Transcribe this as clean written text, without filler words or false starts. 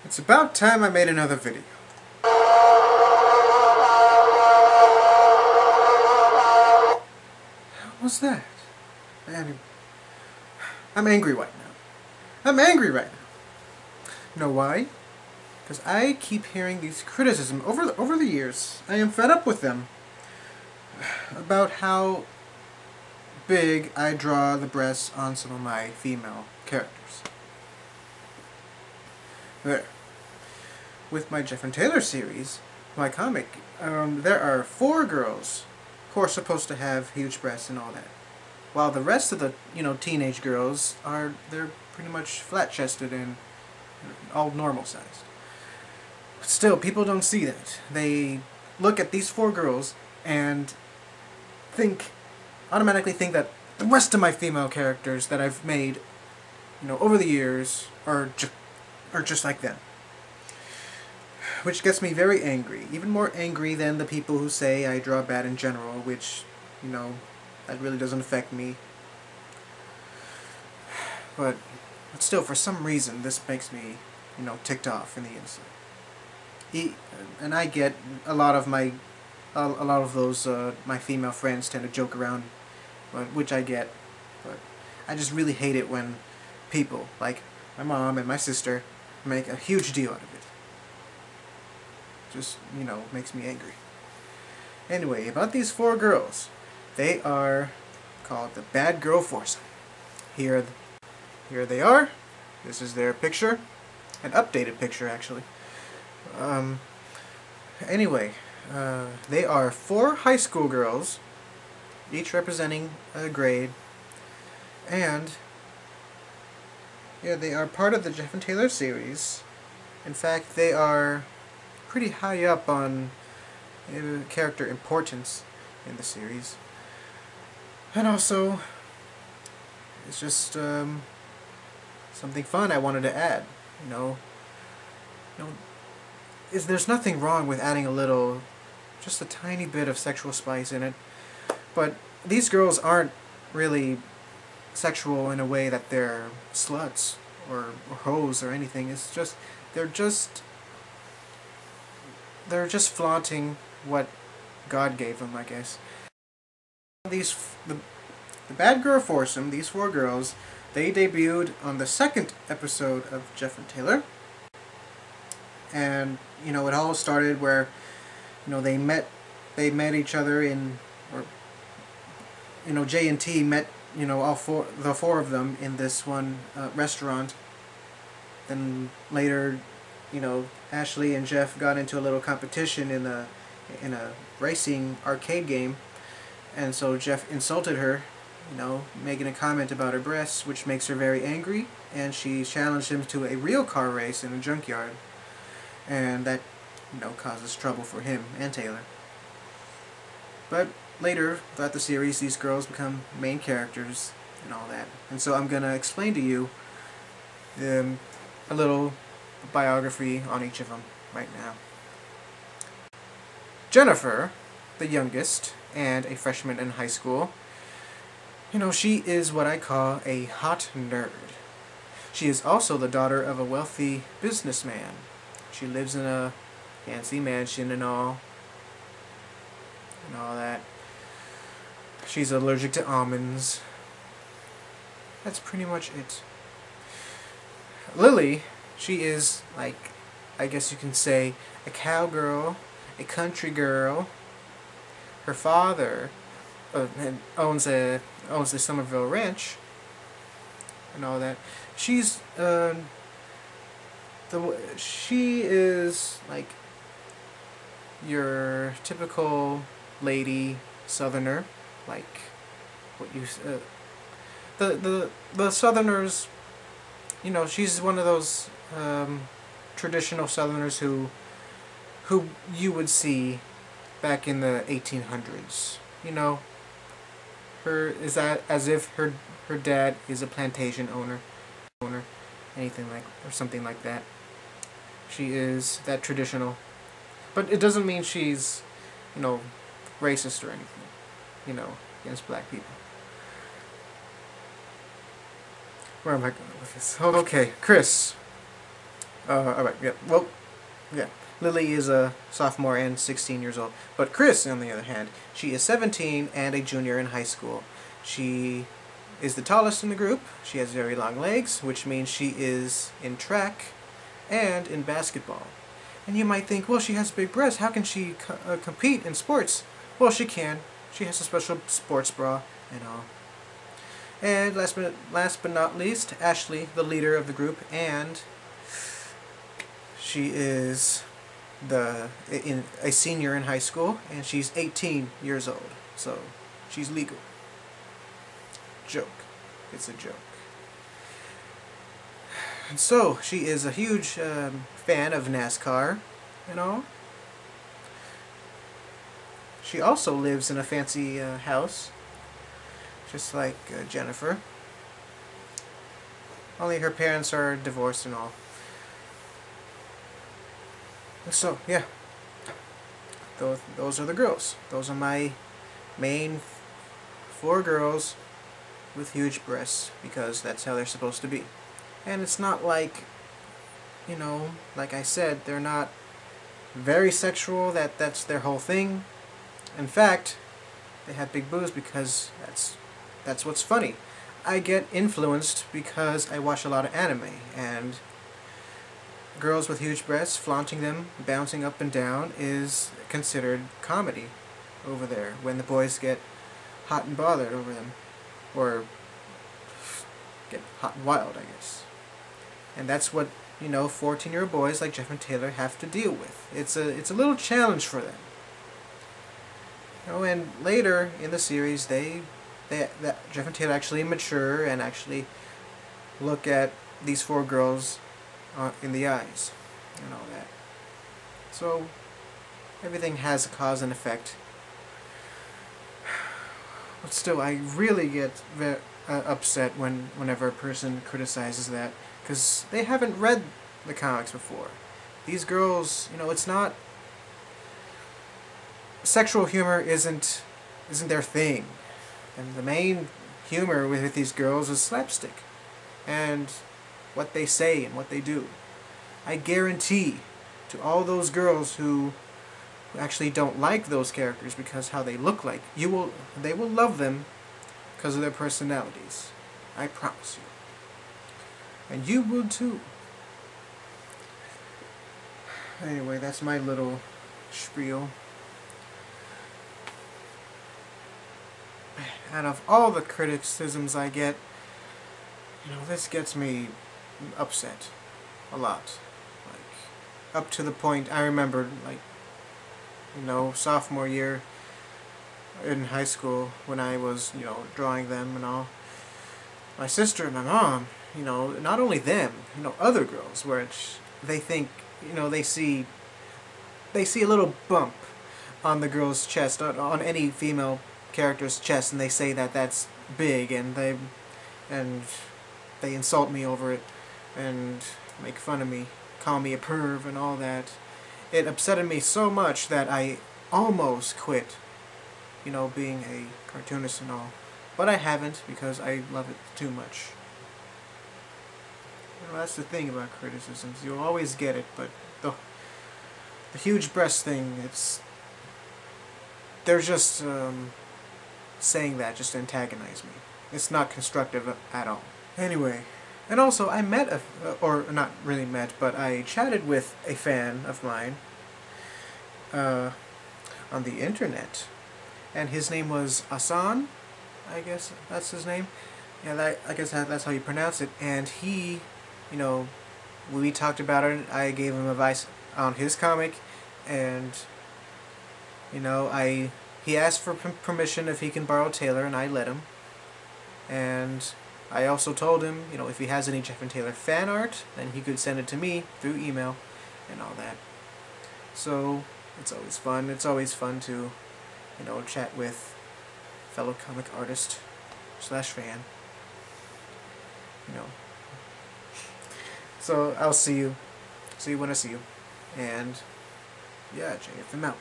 It's about time I made another video. What was that? Man, I'm angry right now. I'm angry right now. You know why? Because I keep hearing these criticisms over the years. I am fed up with them. About how big I draw the breasts on some of my female characters. There. With my Jeff and Taylor series, my comic, there are 4 girls who are supposed to have huge breasts and all that. While the rest of the, teenage girls they're pretty much flat-chested and all normal sized. But still, people don't see that. They look at these 4 girls and automatically think that the rest of my female characters that I've made, over the years are just like them. Which gets me very angry. Even more angry than the people who say I draw bad in general, which, that really doesn't affect me. But still, for some reason, this makes me, ticked off in the inside. And I get a lot of those, my female friends tend to joke around, which I get. But I just really hate it when people, like my mom and my sister, make a huge deal out of it. Just, makes me angry. Anyway, about these 4 girls. They are called the Bad Girl Foursome. Here they are. This is their picture. An updated picture, actually. Anyway, they are 4 high school girls, each representing a grade. And, yeah, they are part of the Jeff and Taylor series. In fact, they are pretty high up on character importance in the series. And also, it's just something fun I wanted to add. There's nothing wrong with adding just a tiny bit of sexual spice in it. But these girls aren't really sexual in a way that they're sluts or hoes or anything. It's just they're just flaunting what God gave them, I guess. The Bad Girl Foursome, these 4 girls, they debuted on the 2nd episode of Jeff and Taylor. And, it all started where, they met each other J and T met, the 4 of them in this one restaurant. Then later, Ashley and Jeff got into a little competition in a racing arcade game, and so Jeff insulted her, making a comment about her breasts, which makes her very angry, and she challenged him to a real car race in a junkyard, and that, causes trouble for him and Taylor. But later, throughout the series, these girls become main characters and all that, and so I'm gonna explain to you a little biography on each of them right now. Jennifer, the youngest, and a freshman in high school, she is what I call a hot nerd. She is also the daughter of a wealthy businessman. She lives in a fancy mansion and all that. She's allergic to almonds. That's pretty much it. Lily, she is, I guess you can say, a cowgirl, a country girl. Her father owns the Somerville Ranch and all that. She is like your typical lady Southerner, like what you the Southerners. She's one of those traditional Southerners who you would see back in the 1800s. Is that as if her dad is a plantation owner, or something like that. She is that traditional, but it doesn't mean she's, racist or anything, against black people. Where am I going with this? Oh, okay, Chris. Alright, yeah. Well, yeah. Lily is a sophomore and 16 years old. But Chris, on the other hand, she is 17 and a junior in high school. She is the tallest in the group. She has very long legs, which means she is in track and in basketball. And you might think, well, she has big breasts. How can she compete in sports? Well, she can. She has a special sports bra and all. And last but not least, Ashley, the leader of the group, and she is a senior in high school, and she's 18 years old. So she's legal. Joke. It's a joke. And so she is a huge fan of NASCAR and all. She also lives in a fancy house, just like Jennifer. Only her parents are divorced and all. And so, yeah. Those are the girls. Those are my main 4 girls with huge breasts, because that's how they're supposed to be. And it's not like, you know, like I said, they're not very sexual, that's their whole thing. In fact, they have big boobs because that's what's funny. I get influenced because I watch a lot of anime, and girls with huge breasts, flaunting them, bouncing up and down, is considered comedy over there, when the boys get hot and bothered over them. Or get hot and wild, I guess. And that's what, you know, 14-year-old boys like Jeff and Taylor have to deal with. It's a little challenge for them. You know, and later in the series, Jeff and Taylor actually mature and actually look at these 4 girls in the eyes and all that. So everything has a cause and effect. But still, I really get very upset whenever a person criticizes that, because they haven't read the comics before. These girls, you know, it's not... Sexual humor isn't their thing. And the main humor with these girls is slapstick. And what they say and what they do. I guarantee to all those girls who actually don't like those characters because how they look like, they will love them because of their personalities. I promise you. And you will too. Anyway, that's my little spiel. Out of all the criticisms I get, you know, this gets me upset a lot. Like, up to the point, I remember, like, you know, sophomore year in high school, when I was, you know, drawing them and all, my sister and my mom, you know, not only them, you know, other girls, which they think, you know, they see a little bump on the girl's chest, on any female character's chest, and they say that that's big, and they insult me over it, and make fun of me, call me a perv and all that. It upsetted me so much that I almost quit, you know, being a cartoonist and all. But I haven't, because I love it too much. You know, that's the thing about criticisms. You'll always get it, but the huge breast thing, they're just saying that just to antagonize me. It's not constructive at all. Anyway, and also I met or not really met, but I chatted with a fan of mine on the internet, and his name was Asan, I guess that's his name. Yeah, I guess that's how you pronounce it. And he, you know, we talked about it. I gave him advice on his comic, and you know, he asked for permission if he can borrow Taylor, and I let him. And I also told him, you know, if he has any Jeff and Taylor fan art, then he could send it to me through email and all that. So it's always fun. It's always fun to, you know, chat with fellow comic artist / fan. You know. So I'll see you. See you when I see you. And yeah, JF him out.